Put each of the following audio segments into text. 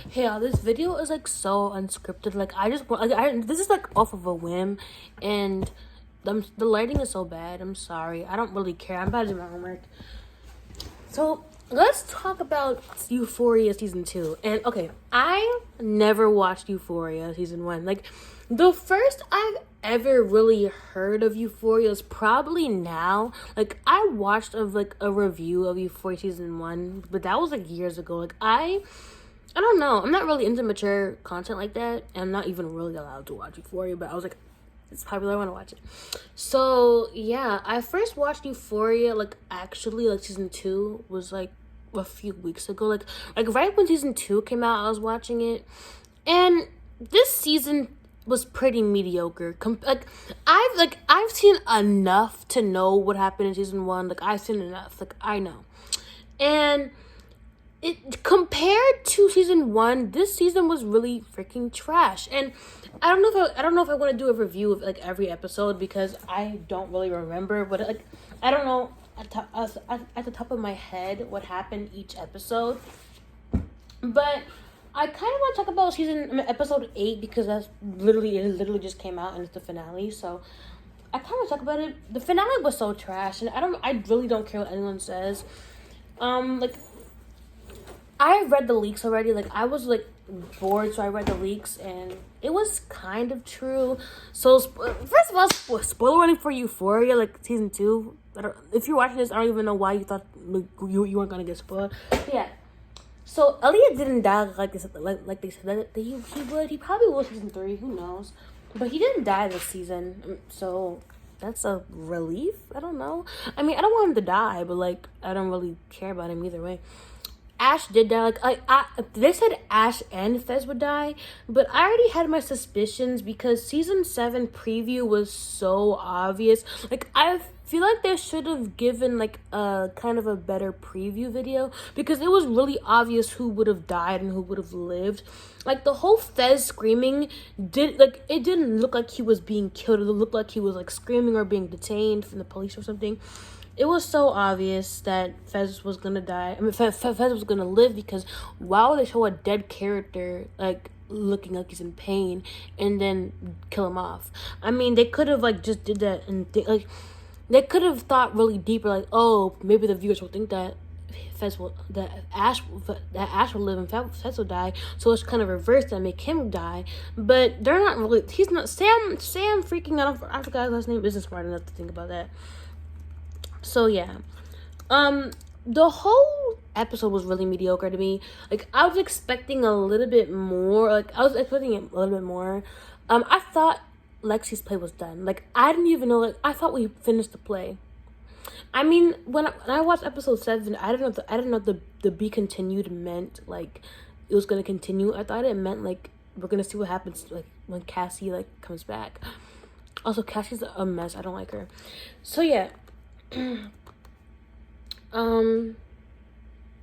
Hey, this video is like so unscripted. Like I just want, like, this is like off of a whim, and the lighting is so bad. I'm sorry. I don't really care. I'm about to do my homework. So let's talk about Euphoria season 2. And okay, I never watched Euphoria season 1. Like the first I've ever really heard of Euphoria is probably now. Like I watched a review of Euphoria season 1, but that was like years ago. Like I don't know. I'm not really into mature content like that. And I'm not even really allowed to watch Euphoria, but I was like, it's popular, I want to watch it. So, yeah, I first watched Euphoria, actually, season 2 was, a few weeks ago. Like right when season 2 came out, I was watching it. And this season was pretty mediocre. I've seen enough to know what happened in season 1. I've seen enough. I know. And it compared to season 1, this season was really freaking trash. And I don't know if I want to do a review of every episode because I don't really remember. But I don't know at the top of my head what happened each episode. But I kind of want to talk about episode 8 because it literally just came out and it's the finale. So I kind of talk about it. The finale was so trash, and I really don't care what anyone says. I read the leaks already. I was bored, so I read the leaks, and it was kind of true. So first of all, spoiler warning for Euphoria, season 2. If you're watching this, I don't even know why you thought you weren't gonna get spoiled. But yeah. So Elliot didn't die like they said that he would. He probably will season 3. Who knows? But he didn't die this season, so that's a relief. I don't know. I mean, I don't want him to die, but I don't really care about him either way. Ash did die. They said Ash and Fez would die, but I already had my suspicions because season 7 preview was so obvious. I feel like they should have given a kind of a better preview video because it was really obvious who would have died and who would have lived. The whole Fez screaming it didn't look like he was being killed. It looked like he was screaming or being detained from the police or something. It was so obvious that Fez was gonna die. I mean, Fez was gonna live because why would they show a dead character looking like he's in pain and then kill him off? I mean, they could have just did that and they could have thought really deeper. Oh, maybe the viewers will think that Ash will live and Fez will die. So it's kind of reversed and make him die. But they're not really. He's not Sam freaking out. I forgot his last name. Isn't smart enough to think about that. So yeah, the whole episode was really mediocre to me. I was expecting a little bit more. I was expecting a little bit more. I thought Lexi's play was done. I didn't even know. I thought we finished the play. I mean, when I watched episode 7, I didn't know the be continued meant it was gonna continue. I thought it meant we're gonna see what happens when Cassie comes back. Also, Cassie's a mess. I don't like her. So yeah.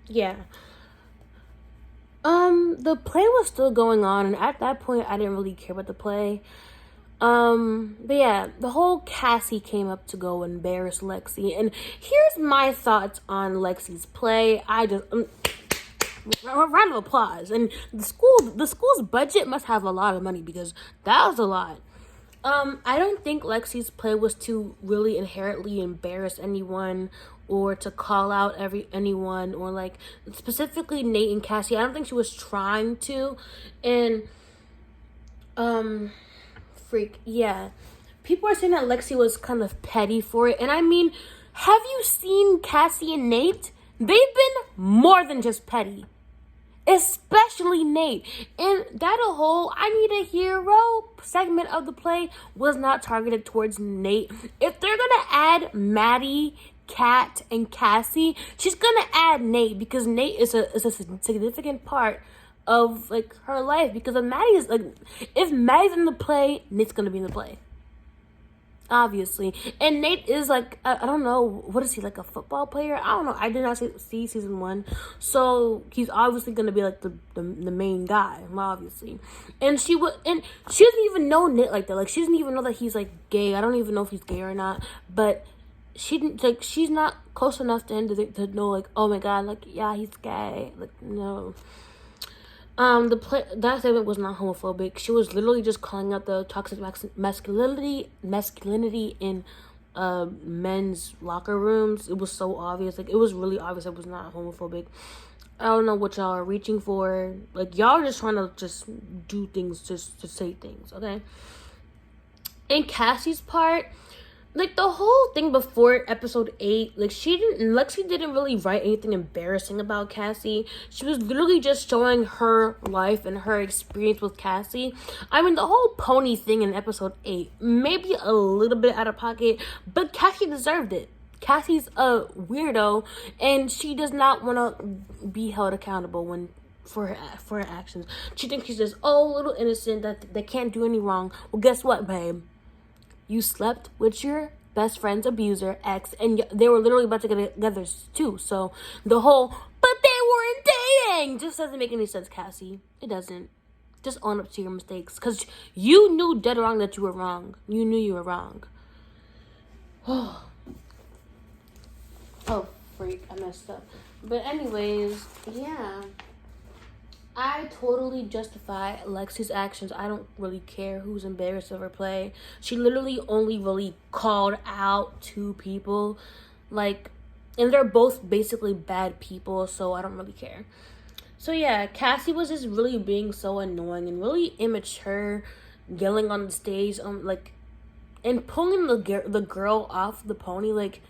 Yeah. The play was still going on, and at that point, I didn't really care about the play. But yeah, the whole Cassie came up to go embarrass Lexi, and here's my thoughts on Lexi's play. I just round of applause. And the school's budget must have a lot of money because that was a lot. I don't think Lexi's play was to really inherently embarrass anyone or to call out anyone or specifically Nate and Cassie. I don't think she was trying to. And yeah. People are saying that Lexi was kind of petty for it. And I mean, have you seen Cassie and Nate? They've been more than just petty. Especially Nate. And that whole I need a hero segment of the play was not targeted towards Nate. If they're gonna add Maddie, Kat, and Cassie, she's gonna add Nate because Nate is a significant part of her life. Because if Maddie's in the play, Nate's gonna be in the play. Obviously. And Nate is I don't know, what is he, a football player? I don't know. I did not see season 1. So he's obviously gonna be the main guy, obviously. And she doesn't even know Nate like that. She doesn't even know that he's gay. I don't even know if he's gay or not. But she's not close enough to him to know oh my god, yeah, he's gay. No. That statement was not homophobic. She was literally just calling out the toxic masculinity in men's locker rooms. It was so obvious. Like, it was really obvious it was not homophobic. I don't know what y'all are reaching for. Like, y'all are just trying to just do things just to say things, okay? In Cassie's part, like, the whole thing before episode 8, like, Lexi didn't really write anything embarrassing about Cassie. She was literally just showing her life and her experience with Cassie. I mean, the whole pony thing in episode 8, maybe a little bit out of pocket, but Cassie deserved it. Cassie's a weirdo, and she does not want to be held accountable for her actions. She thinks she's this little innocent that they can't do any wrong. Well, guess what, babe? You slept with your best friend's abuser, ex, and they were literally about to get together too. So the whole, but they weren't dating, just doesn't make any sense, Cassie. It doesn't. Just own up to your mistakes, because you knew dead wrong that you were wrong. You knew you were wrong. Oh, freak, I messed up. But anyways, yeah. I totally justify Lexi's actions. I don't really care who's embarrassed of her play. She literally only really called out 2 people. Like, and they're both basically bad people, so I don't really care. So yeah, Cassie was just really being so annoying and really immature, yelling on the stage, and pulling the girl off the pony. Like,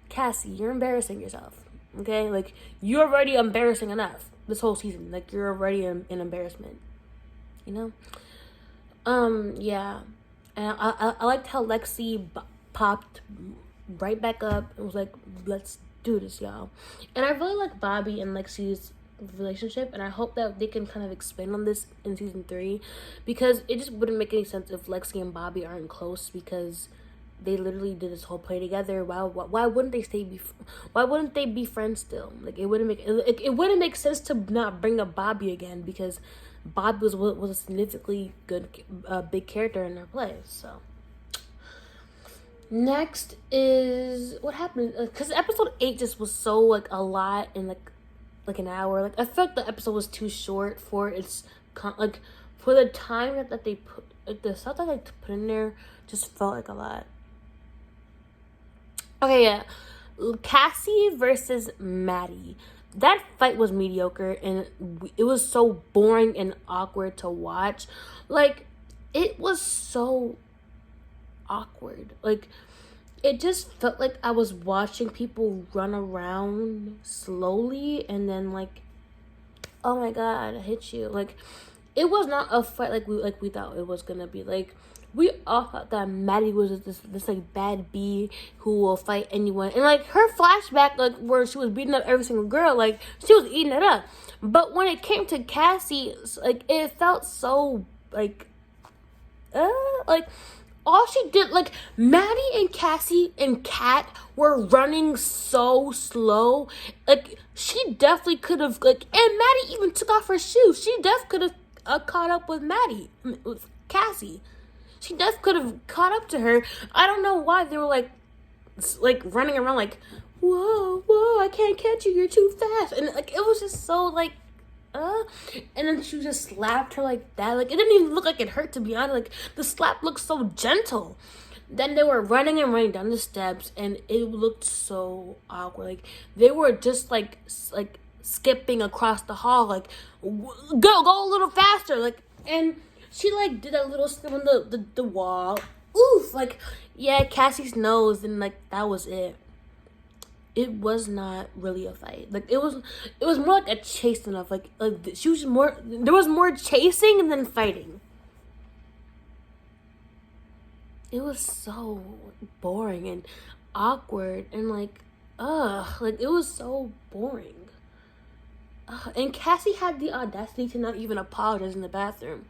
Cassie, you're embarrassing yourself, okay? Like, you're already embarrassing enough this whole season. Like, you're already an embarrassment, you know? Yeah. And I liked how Lexi popped right back up and was like, let's do this, y'all. And I really like Bobby and Lexi's relationship, and I hope that they can kind of expand on this in season 3, because it just wouldn't make any sense if Lexi and Bobby aren't close, because they literally did this whole play together. Why wouldn't they why wouldn't they be friends still? Like, it wouldn't make sense to not bring up Bobby again, because Bobby was a significantly good big character in their plays. So next is what happened, because episode 8 just was so like a lot in like an hour. Like, I felt the episode was too short for its for the time that they put, like, the stuff that they put in there just felt like a lot. Okay, yeah. Cassie versus Maddie. That fight was mediocre, and it was so boring and awkward to watch. Like, it was so awkward. Like, it just felt like I was watching people run around slowly, and then, like, oh my god, I hit you. Like, it was not a fight like we thought it was gonna be. Like, we all thought that Maddie was this like bad bee who will fight anyone, and like her flashback, like where she was beating up every single girl, like she was eating it up. But when it came to Cassie, like, it felt so like all she did, like, Maddie and Cassie and Kat were running so slow. Like, she definitely could have, like, and Maddie even took off her shoes. She definitely could have caught up with with Cassie. She definitely could have caught up to her. I don't know why they were, like running around like, whoa, I can't catch you, you're too fast. And, like, it was just so, like, and then she just slapped her like that. Like, it didn't even look like it hurt, to be honest. Like, the slap looked so gentle. Then they were running down the steps, and it looked so awkward. Like, they were just like skipping across the hall, like, go a little faster. Like, and she like did that little skip on the wall. Oof, like, yeah, Cassie's nose, and like that was it. It was not really a fight. Like, it was more like a chase than like she was more. There was more chasing than fighting. It was so boring and awkward and like, like, it was so boring. And Cassie had the audacity to not even apologize in the bathroom.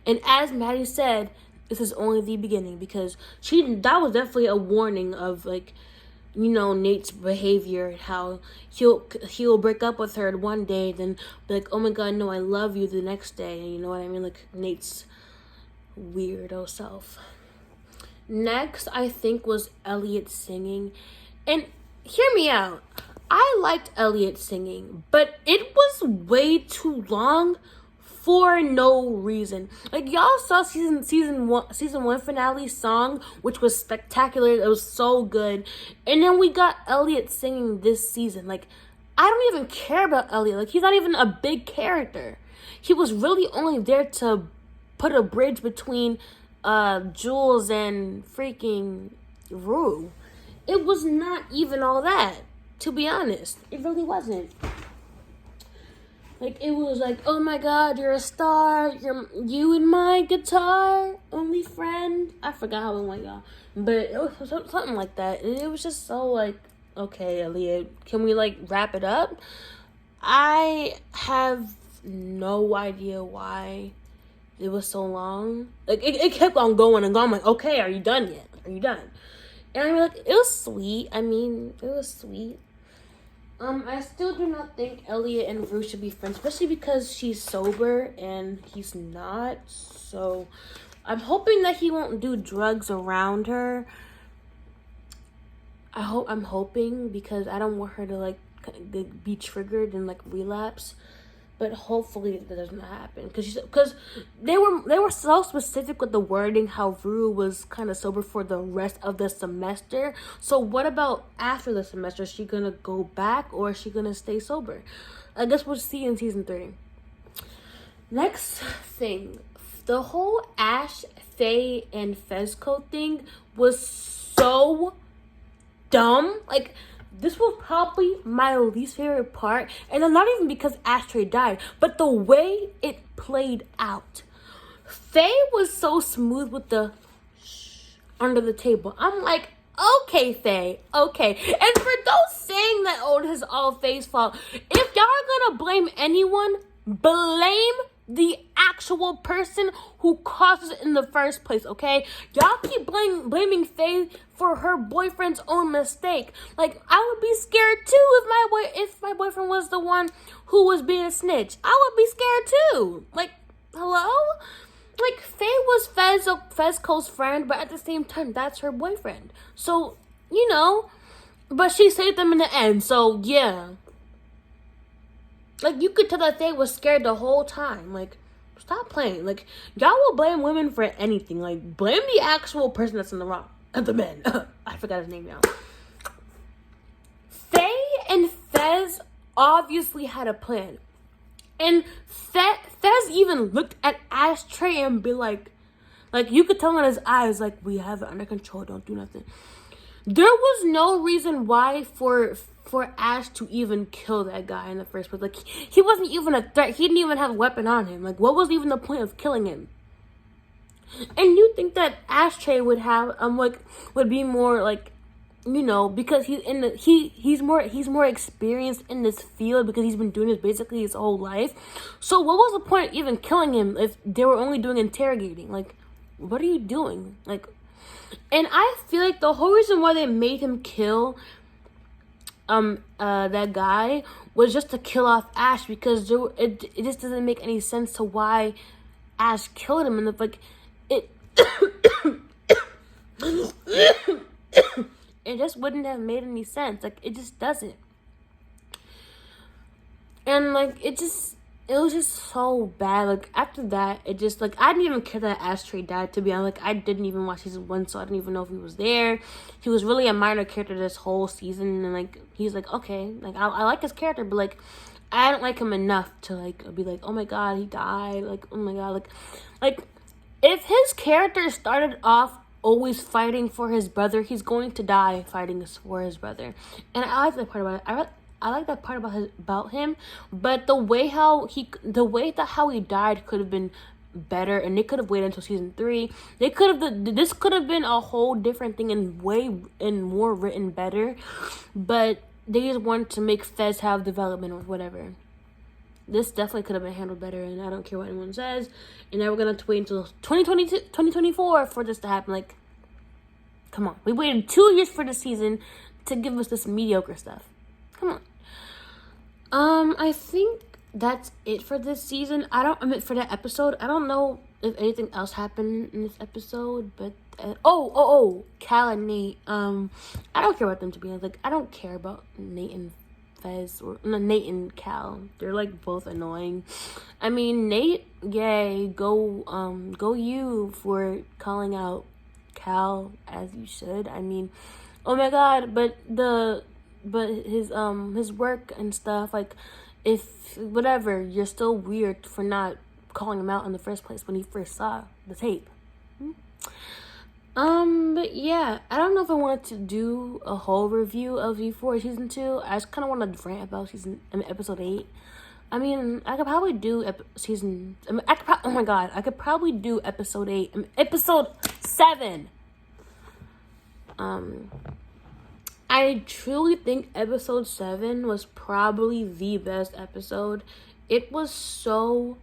And as Maddie said, this is only the beginning, because that was definitely a warning of, like, you know, Nate's behavior, how he'll break up with her one day, then be like, oh my god, no, I love you the next day. You know what I mean? Like, Nate's weirdo self. Next, I think, was Elliot singing. And hear me out. I liked Elliot singing, but it was way too long for no reason. Like, y'all saw season one finale song, which was spectacular. It was so good. And then we got Elliot singing this season. Like, I don't even care about Elliot. Like, he's not even a big character. He was really only there to put a bridge between Jules and freaking Rue. It was not even all that, to be honest. It really wasn't. Like, it was like, oh my god, you're a star. You and my guitar, only friend. I forgot how it went, y'all. But it was something like that. And it was just so like, okay, Elliot, can we like wrap it up? I have no idea why it was so long. Like, it kept on going and going. I'm like, okay, are you done yet? Are you done? And I'm like, it was sweet. I mean, it was sweet. I still do not think Elliot and Rue should be friends, especially because she's sober and he's not. So I'm hoping that he won't do drugs around her. I'm hoping, because I don't want her to like be triggered and like relapse. But hopefully that doesn't happen, because they were so specific with the wording how Rue was kind of sober for the rest of the semester. So what about after the semester? Is she gonna go back, or is she gonna stay sober? I guess we'll see in season 3. Next thing, the whole Ash, Faye, and Fezco thing was so dumb. Like, this was probably my least favorite part. And not even because Ashtray died, but the way it played out. Faye was so smooth with the shh under the table. I'm like, okay, Faye, okay. And for those saying that, oh, this is all Faye's fault, if y'all are gonna blame anyone, blame the actual person who caused it in the first place, okay? Y'all keep blaming Faye for her boyfriend's own mistake. Like, I would be scared too if my boyfriend was the one who was being a snitch. I would be scared too. Like, hello? Like, Faye was Fezco's friend, but at the same time, that's her boyfriend. So, you know, but she saved them in the end, so yeah. Like, you could tell that Faye was scared the whole time. Like, stop playing. Like, y'all will blame women for anything. Like, blame the actual person that's in the wrong. The men. I forgot his name now. Faye and Fez obviously had a plan. And Fez even looked at Ashtray and be like, you could tell in his eyes, like, we have it under control, don't do nothing. There was no reason why for Ash to even kill that guy in the first place. Like, he wasn't even a threat. He didn't even have a weapon on him. Like, what was even the point of killing him? And you think that Ashtray would have would be more like, you know, because he's more experienced in this field, because he's been doing this basically his whole life. So what was the point of even killing him if they were only doing interrogating? Like, what are you doing? Like, and I feel like the whole reason why they made him kill that guy was just to kill off Ash, because it just doesn't make any sense to why Ash killed him. And like, it it just wouldn't have made any sense. Like, it just doesn't. And like, it was just so bad. Like, after that, it just, like, I didn't even care that Ashtray died, to be honest. Like, I didn't even watch season 1, so I didn't even know if he was there. He was really a minor character this whole season, and like, he's like, okay, like, I like his character, but like, I don't like him enough to like be like, oh my god, he died. Like, oh my god, like if his character started off always fighting for his brother, he's going to die fighting for his brother. And I like that part about it. I like that part about him, but the way how he died could have been better, and they could have waited until season 3. This could have been a whole different thing and more written better, but they just wanted to make Fez have development or whatever. This definitely could have been handled better, and I don't care what anyone says. And now we're gonna have to wait until 2024 for this to happen. Like, come on, we waited 2 years for this season to give us this mediocre stuff. Come on. I think that's it for this season. For that episode. I don't know if anything else happened in this episode, but Cal and Nate. I don't care about them, to be honest. Like, I don't care about Nate and Fez, or no, Nate and Cal. They're like both annoying. I mean, Nate yay, go you for calling out Cal as you should. I mean, oh my god, but his work and stuff, like, if whatever, you're still weird for not calling him out in the first place when he first saw the tape. But yeah, I don't know if I wanted to do a whole review of Euphoria season 2. I just kind of wanted to rant about episode 8. I mean, I could probably do oh my god, I could probably do episode 8, episode 7. I truly think episode 7 was probably the best episode. It was so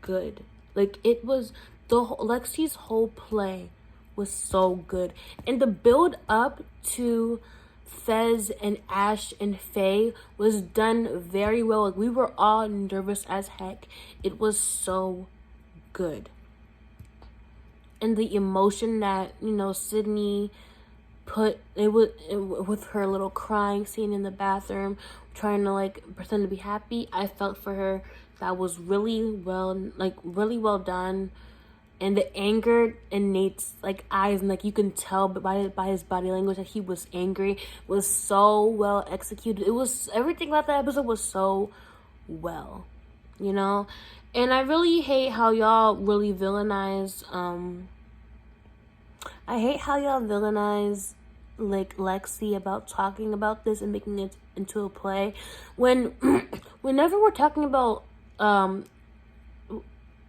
good. Like, it was, Lexi's whole play was so good. And the build up to Fez and Ash and Faye was done very well. Like, we were all nervous as heck. It was so good. And the emotion that, Sydney put with her little crying scene in the bathroom, trying to like pretend to be happy, I felt for her. That was really well done. And the anger in Nate's like eyes, and like you can tell by his body language that he was angry, was so well executed. It was, everything about that episode was so well, And I really hate how y'all really villainize like Lexi about talking about this and making it into a play, when whenever we're talking about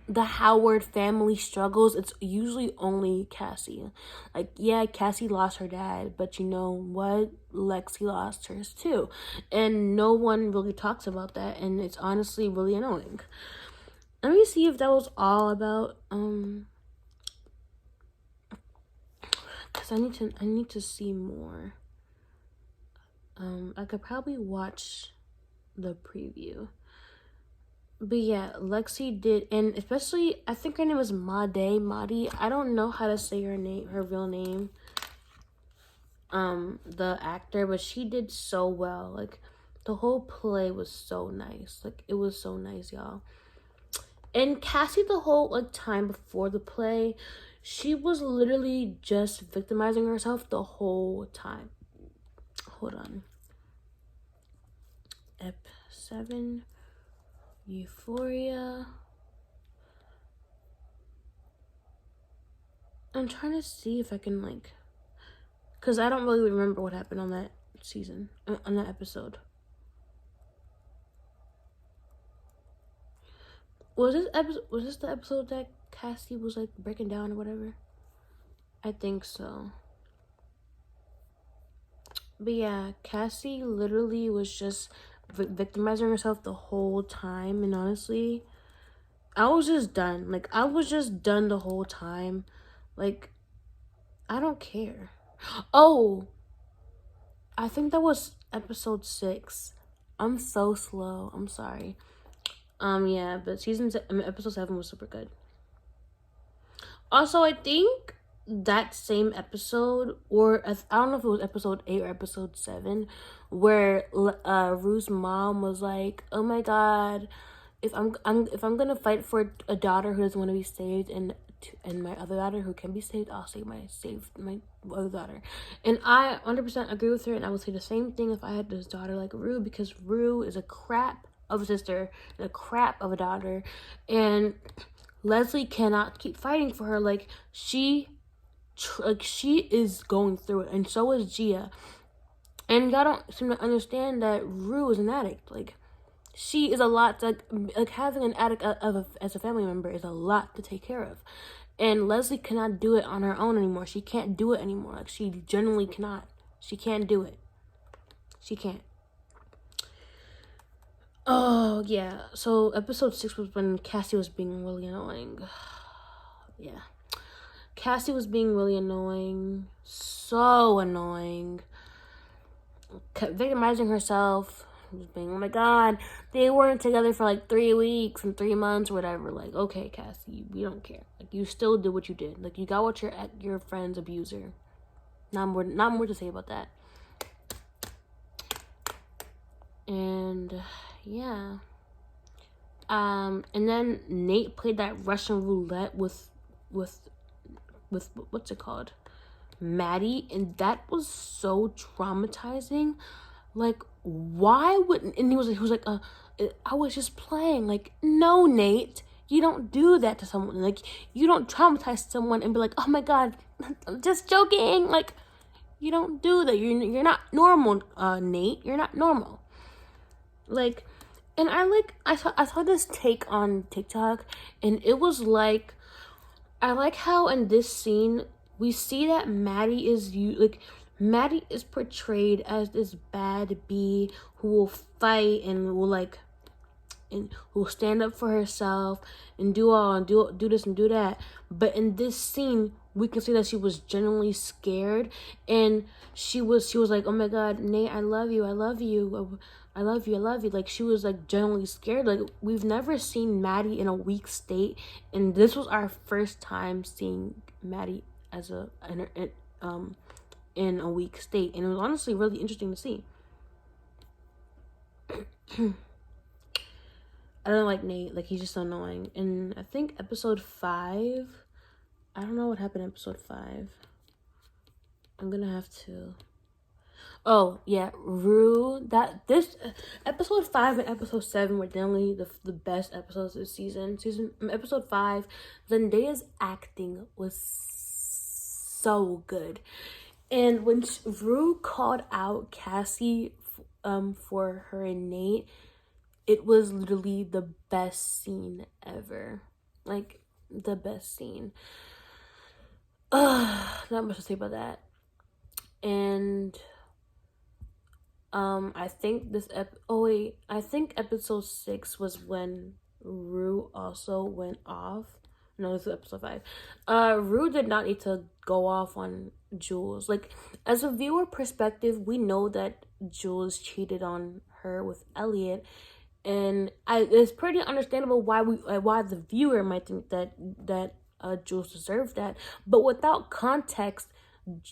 the Howard family struggles, it's usually only Cassie. Like, yeah, Cassie lost her dad, but you know what? Lexi lost hers too. And no one really talks about that, and it's honestly really annoying. Let me see if that was all about, because I need to see more. I could probably watch the preview. But yeah, Lexi did, and especially, I think her name was Madi. I don't know how to say her real name, the actor, but she did so well. Like, the whole play was so nice. Like, it was so nice, y'all. And Cassie, the whole, like, time before the play, she was literally just victimizing herself the whole time. Hold on. Ep 7... Euphoria. I'm trying to see if I can, like, because I don't really remember what happened on that season, on that episode. Was this the episode that Cassie was like breaking down or whatever? I think so. But yeah, Cassie literally was just victimizing herself the whole time, and honestly, I was just done. Like, I was just done the whole time. Like, I don't care. Oh, I think that was episode 6. I'm so slow. I'm sorry. Yeah, but episode 7 was super good. Also, I think that same episode, or I don't know if it was episode 8 or episode 7, where Rue's mom was like, "Oh my God, if I'm gonna fight for a daughter who doesn't want to be saved, and my other daughter who can be saved, I'll save my other daughter." And I 100% agree with her, and I would say the same thing if I had this daughter like Rue, because Rue is a crap of a sister and a crap of a daughter, and Leslie cannot keep fighting for her. Like, she is going through it, and so is Gia. And y'all don't seem to understand that Rue is an addict. Like, she is a lot, like having an addict as a family member is a lot to take care of. And Leslie cannot do it on her own anymore. She can't do it anymore. Like, she genuinely cannot. She can't do it. She can't. Oh, yeah. So, episode 6 was when Cassie was being really annoying. Yeah. Cassie was being really annoying. So annoying. Kept victimizing herself. Being, oh my God, they weren't together for like 3 weeks and 3 months or whatever. Like, okay, Cassie, we don't care. Like, you still did what you did. Like, you got what your friend's abuser. Not more to say about that. And yeah, And then Nate played that Russian roulette with what's it called? Maddie, and that was so traumatizing. Like, why wouldn't? And he was like, I was just playing. Like, no, Nate, you don't do that to someone. Like, you don't traumatize someone and be like, oh my god, I'm just joking. Like, you don't do that. You're not normal, Nate. You're not normal. Like, and I saw this take on TikTok, and it was like, I like how in this scene we see that Maddie is portrayed as this bad bee who will fight and who will stand up for herself and do this and do that. But in this scene, we can see that she was genuinely scared, and she was like, oh my god, Nate, I love you, I love you, I love you, I love you. Like, she was like genuinely scared. Like, we've never seen Maddie in a weak state, and this was our first time seeing Maddie as in a weak state, and it was honestly really interesting to see. I don't like Nate. Like, he's just so annoying. And I think episode 5, I don't know what happened in episode 5. I'm gonna have to. Oh yeah, Rue. This episode 5 and episode 7 were definitely the best episodes this season. Episode 5, Zendaya's acting was so good, and when Rue called out Cassie, for her and Nate, it was literally the best scene ever. Like, the best scene. Not much to say about that. And I think I think episode 6 was when Rue also went off. No, this is episode 5. Rue did not need to go off on Jules. Like, as a viewer perspective, we know that Jules cheated on her with Elliot, and it's pretty understandable why the viewer might think that Jules deserved that. But without context,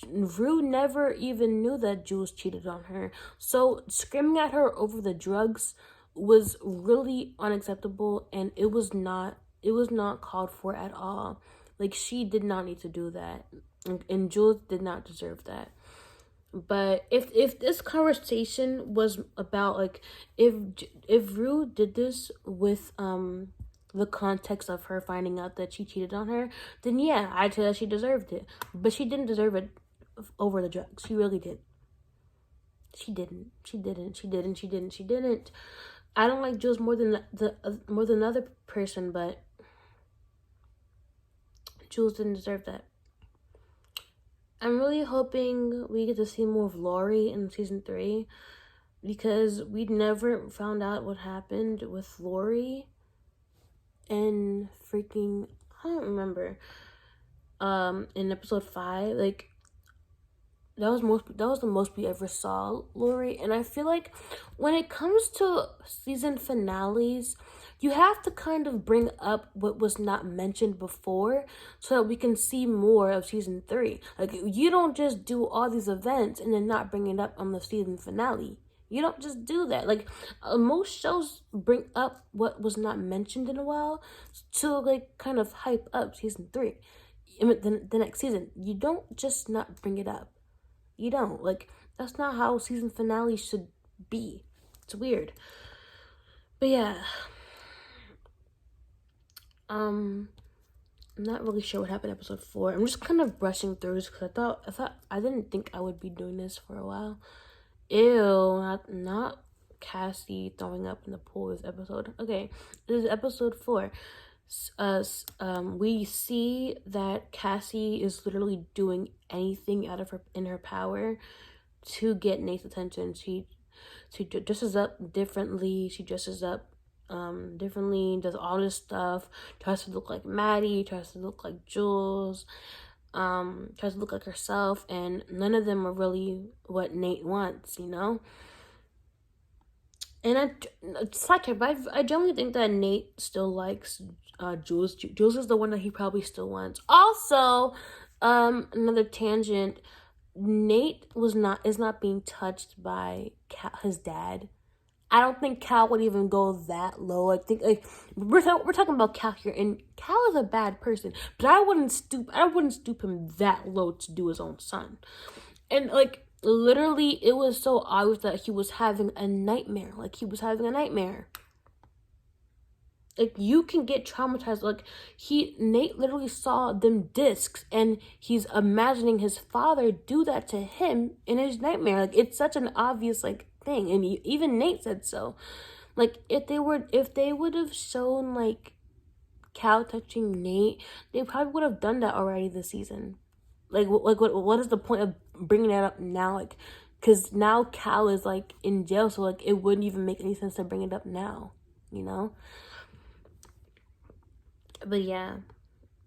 Rue never even knew that Jules cheated on her. So screaming at her over the drugs was really unacceptable, and it was not called for at all. Like, she did not need to do that, and Jules did not deserve that. But if this conversation was about, like, if Rue did this with the context of her finding out that she cheated on her, then yeah, I'd say that she deserved it. But she didn't deserve it over the drugs. She really did. She didn't. I don't like Jules more than more than another person, but Jules didn't deserve that. I'm really hoping we get to see more of Lori in season 3, because we never found out what happened with Lori and freaking, I don't remember, in episode 5. Like, that was the most we ever saw Lori. And I feel like when it comes to season finales, you have to kind of bring up what was not mentioned before so that we can see more of season 3. Like, you don't just do all these events and then not bring it up on the season finale. You don't just do that. Like, most shows bring up what was not mentioned in a while to, like, kind of hype up season 3. I mean, the next season. You don't just not bring it up. You don't. Like, that's not how season finale should be. It's weird. But yeah. I'm not really sure what happened in episode 4. I'm just kind of brushing through this because I didn't think I would be doing this for a while. Ew, not Cassie throwing up in the pool this episode. Okay, this is episode 4. We see that Cassie is literally doing anything in her power to get Nate's attention. She dresses up differently. She dresses up differently, does all this stuff, tries to look like Maddie, tries to look like Jules, tries to look like herself, and none of them are really what Nate wants, you know? And I generally think that Nate still likes Jules. Jules is the one that he probably still wants. Also, another tangent, Nate is not being touched by his dad I don't think Cal would even go that low. I think like we're talking about Cal here, and Cal is a bad person, but I wouldn't stoop him that low to do his own son. And like literally, it was so obvious that he was having a nightmare. Like he was having a nightmare. Like you can get traumatized. Like Nate literally saw them discs, and he's imagining his father do that to him in his nightmare. Like it's such an obvious like thing, and even Nate said so. Like if they would have shown like Cal touching Nate, they probably would have done that already this season. Like what is the point of bringing that up now? Like, because now Cal is like in jail, so like it wouldn't even make any sense to bring it up now, you know. But yeah,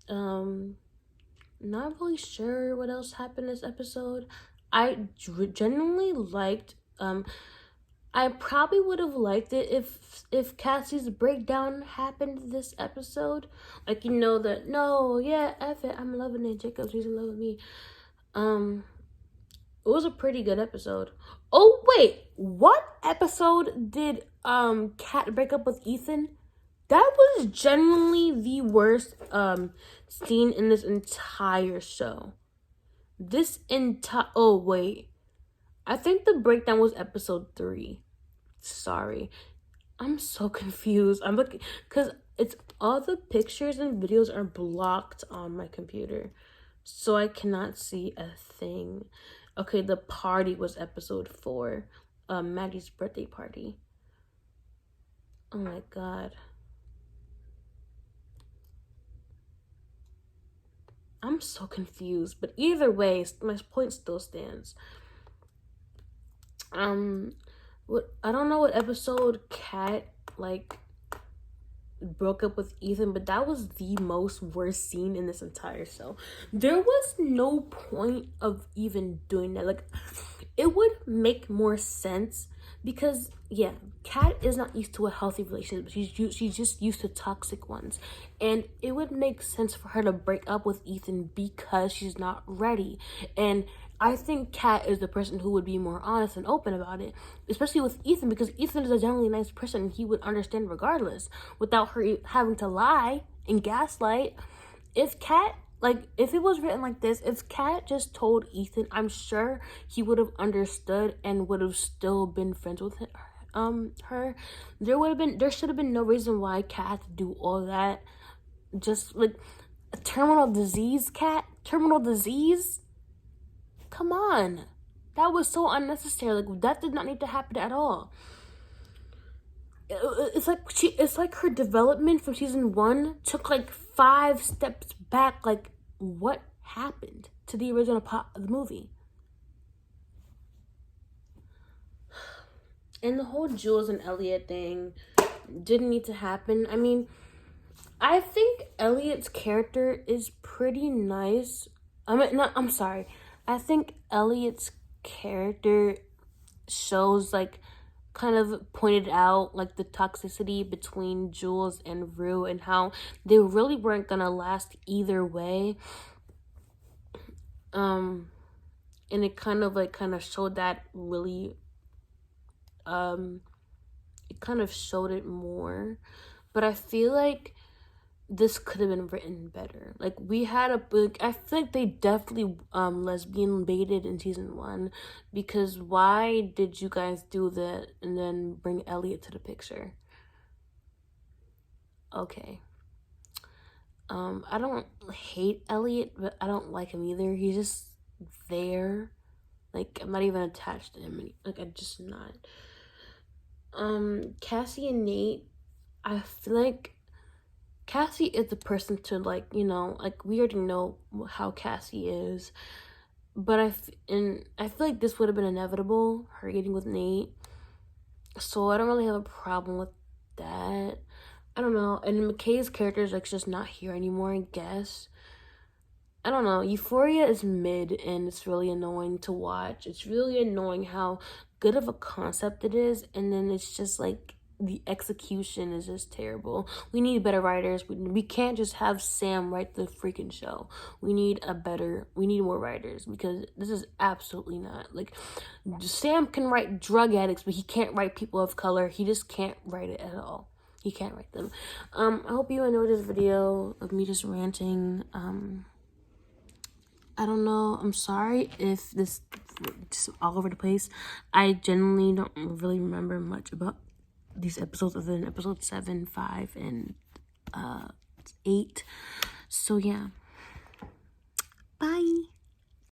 not really sure what else happened this episode. I genuinely liked I probably would have liked it if Cassie's breakdown happened this episode. Like, you know, that no, yeah, F it, I'm loving it, Jacob, she's in love with me. It was a pretty good episode. Oh wait, what episode did Kat break up with Ethan? That was genuinely the worst scene in this entire show. Oh wait. I think the breakdown was episode 3. Sorry. I'm so confused. I'm looking because it's all the pictures and videos are blocked on my computer. So I cannot see a thing. Okay, the party was episode 4. Maddie's birthday party. Oh my god. I'm so confused, but either way, my point still stands. What I don't know what episode Kat like broke up with Ethan, but that was the most worst scene in this entire show. There was no point of even doing that. Like, it would make more sense because yeah, Kat is not used to a healthy relationship. She's just used to toxic ones, and it would make sense for her to break up with Ethan because she's not ready. And I think Kat is the person who would be more honest and open about it, especially with Ethan, because Ethan is a generally nice person and he would understand regardless without her having to lie and gaslight. If it was written like this, if Kat just told Ethan, I'm sure he would have understood and would have still been friends with her. There should have been no reason why Kat had to do all that. Just like a terminal disease, Kat? Terminal disease? Come on. That was so unnecessary. Like, that did not need to happen at all. It's like her development from season 1 took like 5 steps back. Like, what happened to the original plot of the movie? And the whole Jules and Elliot thing didn't need to happen. I mean, I think Elliot's character is pretty nice. I'm sorry. I think Elliot's character shows like kind of pointed out like the toxicity between Jules and Rue and how they really weren't gonna last either way. And it kind of showed that really it kind of showed it more. But I feel like this could have been written better. Like, I feel like they definitely lesbian baited in season 1, because why did you guys do that and then bring Elliot to the picture? Okay. I don't hate Elliot, but I don't like him either. He's just there. Like, I'm not even attached to him. Like, I'm just not. Cassie and Nate, I feel like Cassie is the person to, like, you know, like, we already know how Cassie is. But I feel like this would have been inevitable, her getting with Nate. So I don't really have a problem with that. I don't know. And McKay's character is, like, just not here anymore, I guess. I don't know. Euphoria is mid, and it's really annoying to watch. It's really annoying how good of a concept it is, and then it's just, like, the execution is just terrible. We need better writers. We can't just have Sam write the freaking show. We need more writers, because this is absolutely not, like, Sam can write drug addicts, but he can't write people of color. He just can't write it at all. He can't write them. I hope you enjoyed this video of me just ranting. I don't know. I'm sorry if this just all over the place. I genuinely don't really remember much about these episodes other than episode 7, 5, and 8. So yeah.